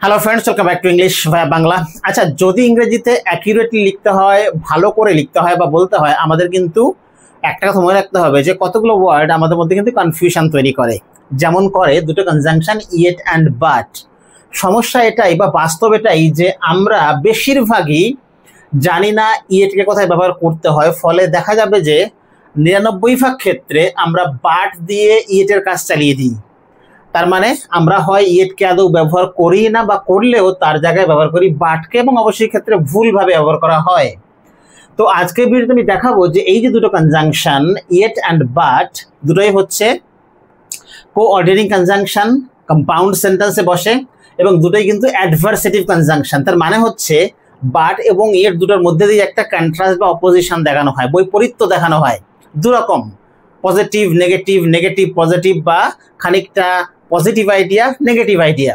Hello friends, welcome back to English via Bangla. আচ্ছা, যদি ইংরেজিতে অ্যাকিউরেটলি লিখতে হয়, ভালো করে লিখতে হয় বা বলতে হয়, আমাদের কিন্তু একটা কথা মনে রাখতে হবে যে কতগুলো ওয়ার্ড আমাদের মধ্যে কিন্তু কনফিউশন তৈরি করে। যেমন করে দুটো কনজাংশন ইয়েট অ্যান্ড বাট। সমস্যা এটাই বা বাস্তব এটাই যে আমরা বেশিরভাগই জানি না ইয়েটকে কোথায় ব্যবহার করতে হয়। ফলে দেখা যাবে যে 99% ক্ষেত্রে আমরা বাট দিয়ে ইয়েটের কাজ চালিয়ে দিই। তার মানে আমরা হয় ইয়েটকে আদৌ ব্যবহার করি না, বা করলেও তার জায়গায় ব্যবহার করি বাটকে, এবং অবশ্যই ক্ষেত্রে ভুলভাবে ব্যবহার করা হয়। তো আজকের ভিডিওতে আমি দেখাবো যে এই যে দুটো কনজাংশন ইয়েট অ্যান্ড বাট, দুটোই হচ্ছে কোঅর্ডিনেটিং কনজাংশন, কম্পাউন্ড সেন্টেন্সে বসে, এবং দুটোই কিন্তু অ্যাডভার্সেটিভ কনজাংশন। তার মানে হচ্ছে বাট এবং ইয়েট দুটোর মধ্যে দিয়ে একটা কন্ট্রাস্ট বা অপোজিশন দেখানো হয়, বৈপরীত্য দেখানো হয়। দুরকম, পজিটিভ নেগেটিভ, নেগেটিভ পজিটিভ, বা খানিকটা পজিটিভ আইডিয়া নেগেটিভ আইডিয়া।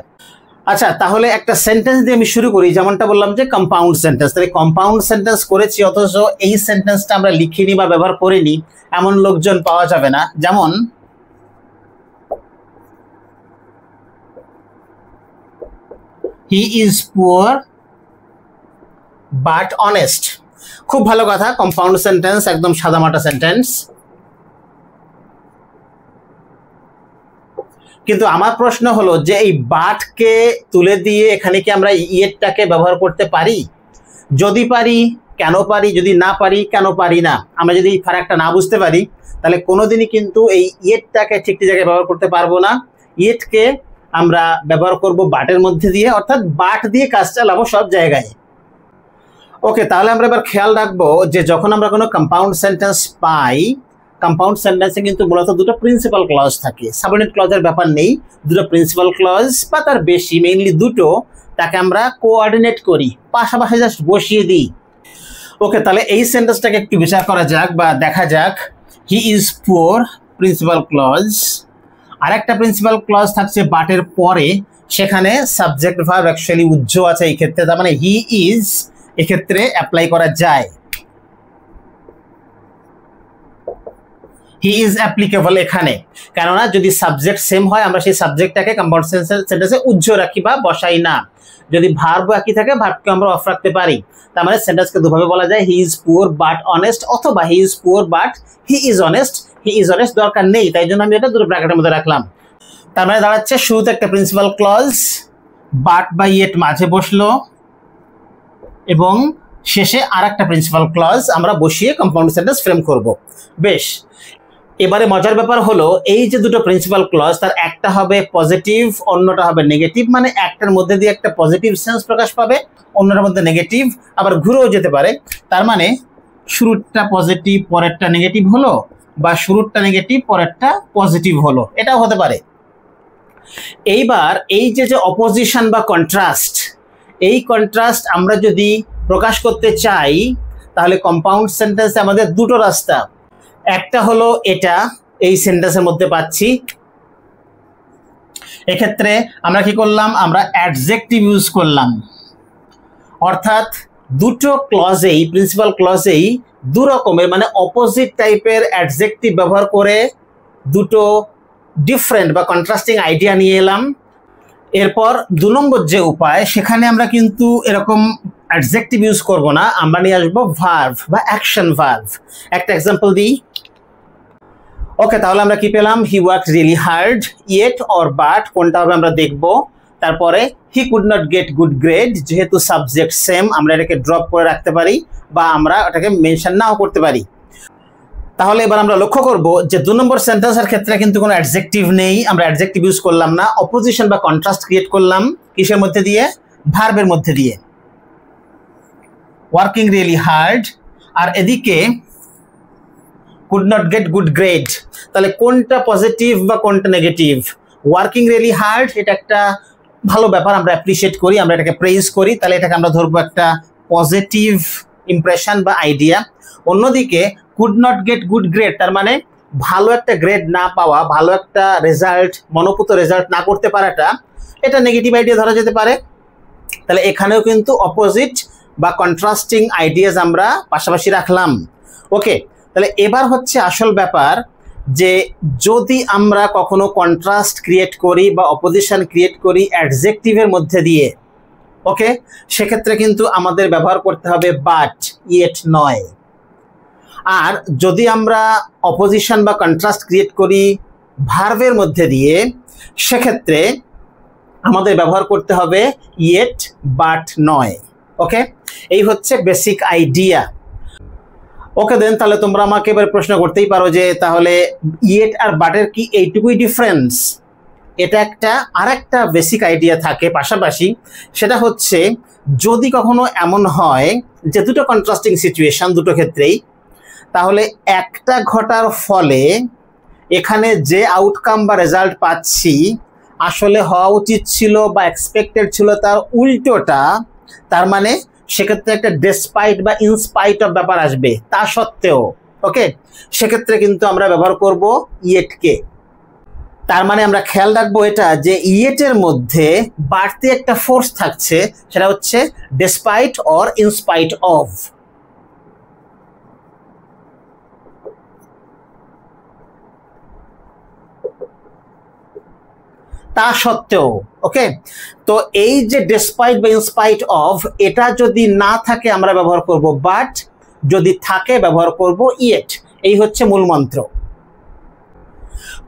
আচ্ছা, তাহলে একটা সেন্টেন্স দিয়ে আমি শুরু করি। যেমনটা বললাম যে কম্পাউন্ড সেন্টেন্স, তাহলে কম্পাউন্ড সেন্টেন্স করেছি অথচ এই সেন্টেন্সটা আমরা লিখিনি বা ব্যবহার করিনি, এমন লোকজন পাওয়া যাবে না। যেমন হি ইজ পুয়ার বাট অনেস্ট। খুব ভালো কথা, কম্পাউন্ড সেন্টেন্স, একদম সাদামাটা সেন্টেন্স। কিন্তু আমার প্রশ্ন হলো যে এই বাটকে তুলে দিয়ে এখানে কি আমরা ইয়েটটাকে ব্যবহার করতে পারি? যদি পারি, কেন পারি? যদি না পারি, কেন পারি না? আমরা যদি ফারাকটা না বুঝতে পারি, তাহলে কোনোদিনই কিন্তু এই ইয়েটটাকে ঠিক জায়গায় ব্যবহার করতে পারবো না। ইয়েটকে আমরা ব্যবহার করব বাটের মধ্যে দিয়ে, অর্থাৎ বাট দিয়ে কাজ চালাবো সব জায়গায়। ওকে, তাহলে আমরা এবার খেয়াল রাখবো যে যখন আমরা কোনো কম্পাউন্ড সেন্টেন্স পাই, কম্পাউন্ড সেন্টেন্সে কিন্তু মূলত দুটো প্রিন্সিপাল ক্লজ থাকে। সাবঅর্ডিনেট ক্লজের ব্যাপার নেই, দুটো প্রিন্সিপাল ক্লজ বা তার বেশি, মেইনলি দুটো, তাকে আমরা কোঅর্ডিনেট করি, পাশাপাশি জাস্ট বসিয়ে দিই। ওকে, তাহলে এই সেন্টেন্সটাকে একটু বিচার করা যাক বা দেখা যাক। He is poor, principal clause. আরেকটা প্রিন্সিপাল ক্লজ থাকছে বাটের পরে, সেখানে সাবজেক্ট ভার্ব অ্যাকচুয়ালি উজ্জ আছে এই ক্ষেত্রে, তার মানে হি ইজ এক্ষেত্রে অ্যাপ্লাই করা যায়। হি ইজ অ্যাপ্লিকেবল এখানে, কেননা যদি সাবজেক্ট সেম হয় আমরা সেই সাবজেক্টটাকে কম্পাউন্ড সেন্টেন্সে উজ্জ রাখি বা বসাই না। যদি ভার্ব একই থাকে, ভার্বকে আমরা অফ রাখতে পারি। তার মানে সেন্টেন্সকে দুভাবে বলা যায়, he is poor but honest, অথবা he is poor but he is honest. He is honest দরকার নেই, তাই জন্য আমি এটা দুটো ব্র্যাকেটের মধ্যে রাখলাম। তার মানে দাঁড়াচ্ছে শুরুতে একটা প্রিন্সিপাল ক্লজ, বাট বা ইয়েট মাঝে বসলো, এবং শেষে আর একটা প্রিন্সিপাল ক্লজ আমরা বসিয়ে কম্পাউন্ড সেন্টেন্স ফ্রেম করব। বেশ, এবারে মজার ব্যাপার হলো এই যে দুটো প্রিন্সিপাল ক্লজ, তার একটা হবে পজিটিভ, অন্যটা হবে নেগেটিভ। মানে একটার মধ্যে দিয়ে একটা পজিটিভ সেন্স প্রকাশ পাবে, অন্যটার মধ্যে নেগেটিভ, আবার ঘুরেও যেতে পারে। তার মানে শুরুটা পজিটিভ পরেরটা নেগেটিভ হলো, বা শুরুটা নেগেটিভ পরেরটা পজিটিভ হলো, এটাও হতে পারে। এইবার এই যে অপোজিশন বা কন্ট্রাস্ট, এই কন্ট্রাস্ট আমরা যদি প্রকাশ করতে চাই, তাহলে কম্পাউন্ড সেন্টেন্সে আমাদের দুটো রাস্তা। একটা হলো এটা, এই সেন্টেন্সের মধ্যে পাচ্ছি। এক্ষেত্রে আমরা কি করলাম? আমরা অ্যাডজেক্টিভ ইউজ করলাম, অর্থাৎ দুটো ক্লজেই, প্রিন্সিপাল ক্লজেই দু রকমের মানে অপোজিট টাইপের অ্যাডজেক্টিভ ব্যবহার করে দুটো ডিফারেন্ট বা কন্ট্রাস্টিং আইডিয়া নিয়ে এলাম। এরপর 2 নম্বর যে উপায়, সেখানে আমরা কিন্তু এরকম অ্যাডজেক্টিভ ইউজ করব না, আমরা নিয়ে আসবো ভার্ব বা অ্যাকশন ভার্ব। একটা এক্সাম্পল দিই। ওকে, তাহলে আমরা কি পেলাম? হি worked really hard, yet or but কোনটা হবে আমরা দেখব। তারপরে he could not get good grade, যেহেতু সাবজেক্ট সেম আমরা এটাকে ড্রপ করে রাখতে পারি, বা আমরা ওটাকে মেনশন নাও করতে পারি। তাহলে এবার আমরা লক্ষ্য করব যে 2 নম্বর সেন্টেন্সের ক্ষেত্রে কিন্তু কোনো অ্যাডজেক্টিভ নেই, আমরা অ্যাডজেক্টিভ ইউজ করলাম না, অপোজিশন বা কন্ট্রাস্ট ক্রিয়েট করলাম। কিসের মধ্যে দিয়ে? ভার্বের মধ্যে দিয়ে, ওয়ার্কিং রিয়েলি হার্ড। আর এদিকে could not get good grade, তাহলে কোনটা পজিটিভ বা কোনটা নেগেটিভ? ওয়ার্কিং রিয়েলি হার্ড, এটা একটা ভালো ব্যাপার, আমরা অ্যাপ্রিসিয়েট করি, আমরা এটাকে প্রেইজ করি, তাহলে এটাকে আমরা ধরবো একটা পজিটিভ ইমপ্রেশন বা আইডিয়া। অন্যদিকে could not get good grade, তার মানে ভালো একটা গ্রেড না পাওয়া, ভালো একটা রেজাল্ট, মনোপুত রেজাল্ট না করতে পারাটা, এটা নেগেটিভ আইডিয়া ধরা যেতে পারে। তাহলে এখানেও কিন্তু অপোজিট বা কন্ট্রাস্টিং আইডিয়াজ আমরা পাশাপাশি রাখলাম। ওকে, তাহলে এবার হচ্ছে আসল ব্যাপার, যে যদি আমরা কখনো কন্ট্রাস্ট ক্রিয়েট করি বা অপোজিশন ক্রিয়েট করি অ্যাডজেক্টিভের মধ্যে দিয়ে, ওকে, সেক্ষেত্রে কিন্তু আমাদের ব্যবহার করতে হবে বাট, ইয়েট নয়। আর যদি আমরা অপোজিশন বা কন্ট্রাস্ট ক্রিয়েট করি ভার্বের মধ্যে দিয়ে, সেক্ষেত্রে আমাদের ব্যবহার করতে হবে ইয়েট বাট নয়। ওকে, এই হচ্ছে বেসিক আইডিয়া। ওকে দেন, তাহলে তোমরা আমাকে এবার প্রশ্ন করতেই পারো যে তাহলে ইয়েট আর বাটের কি এইটুকুই ডিফারেন্স? এটা একটা আরেকটা বেসিক আইডিয়া থাকে পাশাপাশি, সেটা হচ্ছে যদি কখনো এমন হয় যে দুটো কন্ট্রাস্টিং সিচুয়েশন দুটো ক্ষেত্রেই, তাহলে একটা ঘটার ফলে এখানে যে আউটকাম বা রেজাল্ট পাচ্ছি আসলে হওয়া উচিত ছিল বা এক্সপেক্টেড ছিল তার উল্টোটা, তার মানে সেক্ষেত্রে একটা ডেসপাইট বা ইনস্পাইট অফ ব্যাপার আসবে তা সত্ত্বেও। ওকে, সেক্ষেত্রে কিন্তু আমরা ব্যবহার করব ইয়েটকে। তার মানে আমরা খেয়াল রাখবো এটা যে ইয়েটের মধ্যে বাড়তি একটা ফোর্স থাকছে, সেটা হচ্ছে ডেসপাইট অর ইনস্পাইট অফ। তা সত্ত্বেও। ওকে, তো এই যে ডেসপাইট বা ইনস্পাইট অফ, এটা যদি না থাকে আমরা ব্যবহার করব বাট, যদি থাকে ব্যবহার করব ইয়েট। এই হচ্ছে মূল মন্ত্র।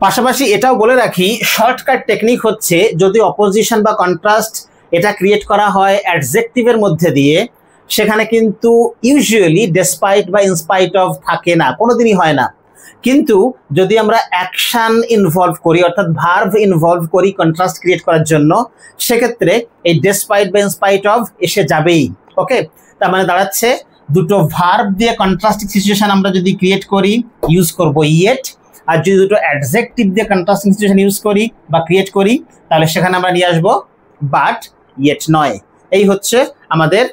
পাশাপাশি এটাও বলে রাখি, শর্টকাট টেকনিক হচ্ছে যদি অপোজিশন বা কন্ট্রাস্ট এটা ক্রিয়েট করা হয় অ্যাডজেক্টিভের মধ্যে দিয়ে, সেখানে কিন্তু ইউজুয়ালি ডেসপাইট বা ইনস্পাইট অফ থাকে না, কোনোদিনই হয় না। কিন্তু যদি আমরা অ্যাকশন ইনভলভ করি, অর্থাৎ ভার্ব ইনভলভ করি কন্ট্রাস্ট ক্রিয়েট করার জন্য, সেক্ষেত্রে এই ডেসপাইট বা ইনস্পাইট অফ এসে যাবেই। ওকে, তার মানে দাঁড়াচ্ছে দুটো ভার্ব দিয়ে কন্ট্রাস্টিং সিচুয়েশন আমরা যদি ক্রিয়েট করি ইউজ করব ইয়েট, আর যদি দুটো অ্যাডজেক্টিভ দিয়ে কন্ট্রাস্টিং সিচুয়েশন ইউজ করি বা ক্রিয়েট করি, তাহলে সেখানে আমরা নিয়ে আসবো বাট, ইয়েট নয়। এই হচ্ছে আমাদের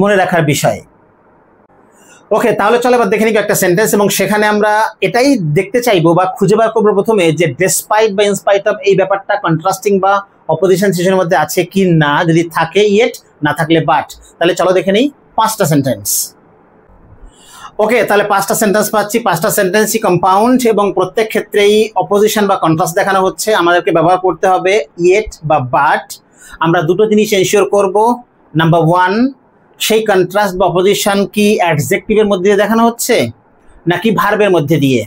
মনে রাখার বিষয়। ওকে, তাহলে চলো এবার দেখে নিব একটা সেন্টেন্স, এবং সেখানে আমরা এটাই দেখতে চাইবো বা খুঁজে বার করবো প্রথমে যে ডেসপাইট বা ইনস্পাইট অফ এই ব্যাপারটা কন্ট্রাস্টিং বা অপোজিশন সিচুয়েশনের মধ্যে আছে কি না। যদি থাকে ইয়েট, না থাকলে বাট। তাহলে চলো দেখে নিই 5টা সেন্টেন্স। ওকে, তাহলে 5টা সেন্টেন্স পাচ্ছি, 5টা সেন্টেন্সই কম্পাউন্ড এবং প্রত্যেক ক্ষেত্রেই অপোজিশন বা কন্ট্রাস্ট দেখানো হচ্ছে। আমাদেরকে ব্যবহার করতে হবে ইয়েট বা বাট। আমরা দুটো জিনিস এনশিওর করব। নাম্বার 1, সেই কন্ট্রাস্ট বা অপোজিশন কি অ্যাডজেক্টিভের মধ্যে দিয়ে দেখানো হচ্ছে নাকি ভার্বের মধ্যে দিয়ে।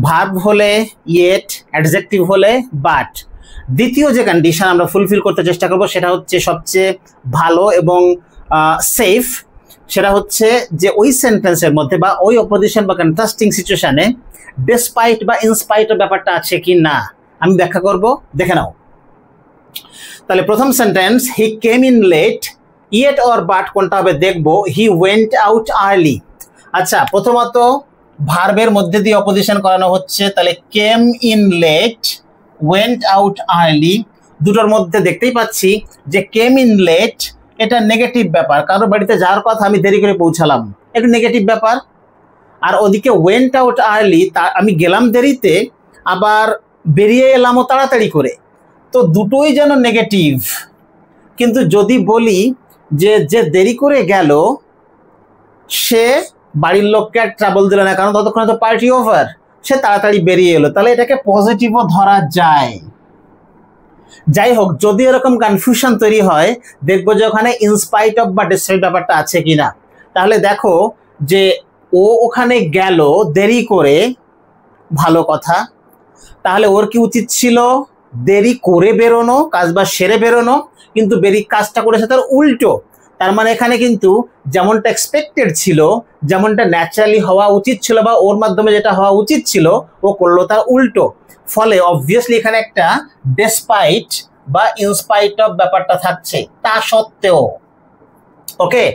ভার্ব হলে ইয়েট, অ্যাডজেক্টিভ হলে বাট। দ্বিতীয় যে কন্ডিশন আমরা ফুলফিল করতে চেষ্টা করব সেটা হচ্ছে সবচেয়ে ভালো এবং সেফ, সেটা হচ্ছে যে ওই সেন্টেন্সের মধ্যে বা ওই অপোজিশন বা কন্ট্রাস্টিং সিচুয়েশনে ডেসপাইট বা ইনস্পাইটের ব্যাপারটা আছে কি না আমি ব্যাখ্যা করব, দেখে নাও। তাহলে প্রথম sentence, he came in late, yet or but কোনটা হবে দেখবো। He went out early. আচ্ছা, প্রথমত ভার্বের মধ্যে দিয়ে অপোজিশন করানো হচ্ছে, তাহলে came in late, went out early, দুটোর মধ্যে দেখতেই পাচ্ছি যে কেম ইন লেট এটা নেগেটিভ ব্যাপার, কারোর বাড়িতে যাওয়ার কথা আমি দেরি করে পৌঁছালাম, একটু নেগেটিভ ব্যাপার। আর ওদিকে ওয়েন্ট আউট আর্লি, তা আমি গেলাম দেরিতে আবার বেরিয়ে এলামও তাড়াতাড়ি করে, তো দুটোই যেন নেগেটিভ। কিন্তু যদি বলি যে যে দেরি করে গেল সে বাড়ির লোককে আর ট্রাবল দিল না, কারণ ততক্ষণে তো পার্টি ওভার, সে তাড়াতাড়ি বেরিয়ে এলো, তাহলে এটাকে পজিটিভও ধরা যায়। যাই হোক, যদি এরকম কনফিউশন তৈরি হয় দেখবো যে ওখানে ইনস্পাইট অফ বা ডেসপাইট ব্যাপারটা আছে কিনা। তাহলে দেখো যে ও ওখানে গেল দেরি করে, ভালো কথা, তাহলে ওর কি উচিত ছিল দেরি করে বেরোনো, কাজ বা সেরে বেরোনো, কিন্তু কাজটা করেছে তার উল্টো। তার মানে এখানে কিন্তু যেমনটা এক্সপেক্টেড ছিল, যেমনটা ন্যাচারালি হওয়া উচিত ছিল বা ওর মাধ্যমে যেটা হওয়া উচিত ছিল ও করলো তার উল্টো। ফলে অবভিয়াসলি এখানে একটা ডেসপাইট বা ইনস্পাইট অফ ব্যাপারটা থাকছে তা সত্ত্বেও। ওকে,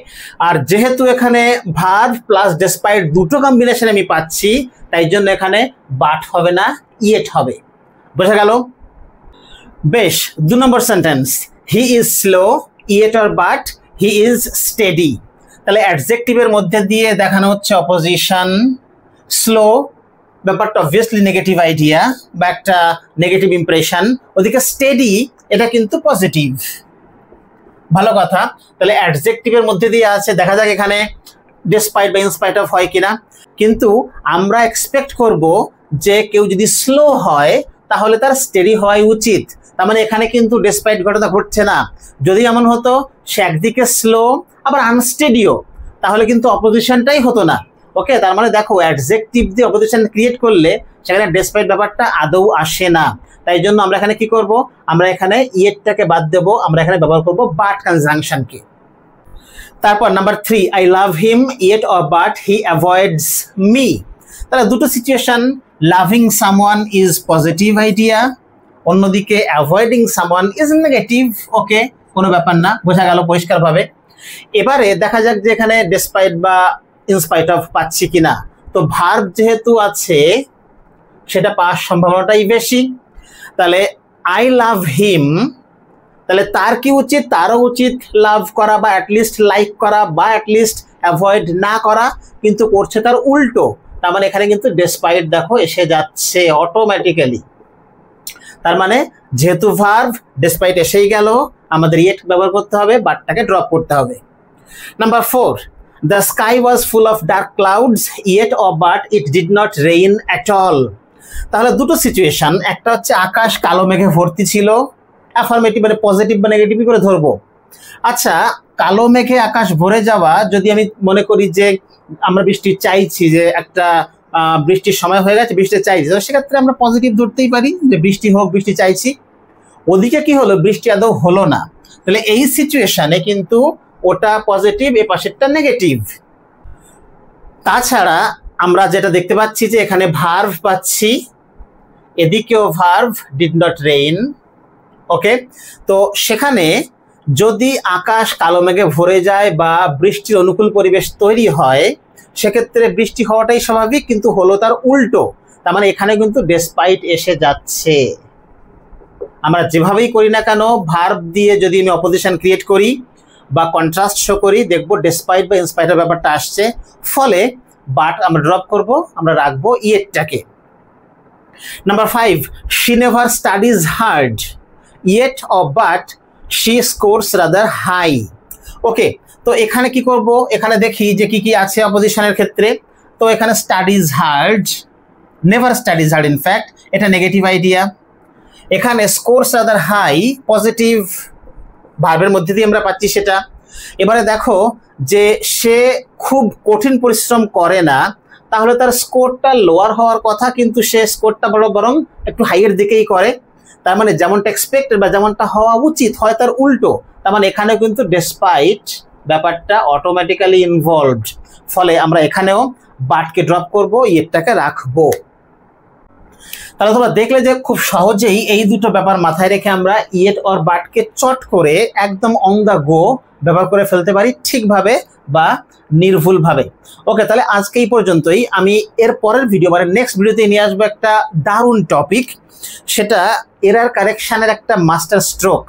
আর যেহেতু এখানে ভার্ব প্লাস ডেসপাইট দুটো কম্বিনেশন আমি পাচ্ছি, তাই জন্য এখানে বাট হবে না, ইয়েট হবে। বোঝা গেল? বেশ, 2 নম্বর sentence, he is slow, yet or but, he is steady. তাহলে অ্যাডজেক্টিভের মধ্যে দিয়ে দেখানো হচ্ছে অপোজিশন। স্লো ব্যাপারটা অবভিয়াসলি নেগেটিভ আইডিয়া বা একটা নেগেটিভ ইমপ্রেশন, ওদিকে স্টেডি এটা কিন্তু পজিটিভ, ভালো কথা। তাহলে অ্যাডজেক্টিভের মধ্যে দিয়ে আছে, দেখা যাক এখানে ডেসপাইট বা ইনস্পাইট অফ হয় কিনা। কিন্তু আমরা এক্সপেক্ট করব যে কেউ যদি স্লো হয় তাহলে তার স্টেডি হওয়াই উচিত, তার মানে এখানে কিন্তু ডেসপাইট ঘটনা ঘটছে না। যদি এমন হতো সে একদিকে স্লো আবার আনস্টেডিও, তাহলে কিন্তু অপোজিশনটাই হতো না। ওকে, তার মানে দেখো অ্যাডজেক্টিভ দিয়ে অপোজিশন ক্রিয়েট করলে সেখানে ডেসপাইট ব্যাপারটা আদৌ আসে না। তাই জন্য আমরা এখানে কি করব, আমরা এখানে ইয়েটটাকে বাদ দেব, আমরা এখানে ব্যবহার করব বাট কনজাংশনকে। তারপর number 3, I love him yet or but he avoids me. তাহলে দুটো situation, loving someone is positive idea, অন্যদিকে অ্যাভয়েডিং সামওয়ান ইজ নেগেটিভ। ওকে, কোনো ব্যাপার না, বোঝা গেল পরিষ্কারভাবে। এবারে দেখা যাক যে এখানে ডেসপাইট বা ইনস্পাইট অফ পাচ্ছি কিনা। তো ভার্ব যেহেতু আছে সেটা পাওয়ার সম্ভাবনাটাই বেশি। তাহলে আই লাভ হিম, তাহলে তার কি উচিত, তারও উচিত লাভ করা বা অ্যাটলিস্ট লাইক করা বা অ্যাটলিস্ট অ্যাভয়েড না করা, কিন্তু করছে তার উল্টো। তার মানে এখানে কিন্তু ডেসপাইট দেখো এসে যাচ্ছে অটোমেটিক্যালি। তার মানে যেহেতু ভার্ব, ডেসপাইট এসেই গেল, আমাদের ইয়েট ব্যবহার করতে হবে, বাটটাকে ড্রপ করতে হবে। Number 4, the sky was full of dark clouds yet or but it did not rain at all. তাহলে দুটো সিচুয়েশন, একটা হচ্ছে আকাশ কালো মেঘে ভর্তি ছিল, অ্যাফার্মেটিভ মানে পজিটিভ বা নেগেটিভ করে ধরবো। আচ্ছা, কালো মেঘে আকাশ ভরে যাওয়া, যদি আমি মনে করি যে আমরা বৃষ্টি চাইছি, যে একটা বৃষ্টির সময় হয়ে গেছে, বৃষ্টি চাইছি, তো সেক্ষেত্রে আমরা পজিটিভ ধরতেই পারি যে বৃষ্টি হোক, বৃষ্টি চাইছি। ওদিকে কি হলো, বৃষ্টি আদৌ হলো না, তাহলে এই সিচুয়েশনে কিন্তু ওটা পজিটিভ, এ পাশেরটা নেগেটিভ। তাছাড়া আমরা যেটা দেখতে পাচ্ছি যে এখানে ভার্ভ পাচ্ছি, এদিকেও ভার্ভ ডিড নট রেইন। ওকে, তো সেখানে যদি আকাশ কালো মেঘে ভরে যায় বা বৃষ্টির অনুকূল পরিবেশ তৈরি হয়, সেক্ষেত্রে বৃষ্টি হওয়াটাই স্বাভাবিক, কিন্তু হলো তার উল্টো। তার মানে এখানে কিন্তু ডেসপাইট এসে যাচ্ছে। আমরা যেভাবেই করি না কেন, ভার্ব দিয়ে যদি আমি অপোজিশন ক্রিয়েট করি বা কন্ট্রাস্ট শো করি, দেখবো ডেসপাইট বা ইনস্পাইটের ব্যাপারটা আসছে। ফলে বাট আমরা ড্রপ করব, আমরা রাখবো ইয়েটটাকে। Number 5, she never studies hard yet or but she scores rather high. Okay, তো এখানে কি করব, এখানে দেখি যে কি কি আছে অপোজিশনের ক্ষেত্রে। তো এখানে studies hard, never studies hard, in fact এটা নেগেটিভ আইডিয়া। এখানে স্কোরস রাদার হাই, পজিটিভ, ভার্বের মধ্যে দিয়ে আমরা পাচ্ছি সেটা। এবারে দেখো যে সে খুব কঠিন পরিশ্রম করে না, তাহলে তার স্কোরটা লোয়ার হওয়ার কথা, কিন্তু সে স্কোরটা বরং একটু হাইয়ের দিকেই করে। তার মানে যেমনটা এক্সপেক্টেড বা যেমনটা হওয়া উচিত হয় তার উল্টো। তার মানে এখানে কিন্তু ডেসপাইট ব্যাপারটা অটোমেটিক্যালি ইনভলভড। ফলে আমরা এখানেও বাটকে ড্রপ করব, ইয়েটটাকে রাখবো। তাহলে তোমরা দেখলে যে খুব সহজেই এই দুটো ব্যাপার মাথায় রেখে আমরা ইয়েট অর বাটকে চট করে একদম অন দ্য গো ব্যবহার করে ফেলতে পারি, ঠিকভাবে বা নির্ভুলভাবে। ওকে, তাহলে আজকে এই পর্যন্তই। আমি এর পরের ভিডিও মানে নেক্সট ভিডিওতে নিয়ে আসবো একটা দারুণ টপিক, সেটা এরার কারেকশনের একটা মাস্টার স্ট্রোক।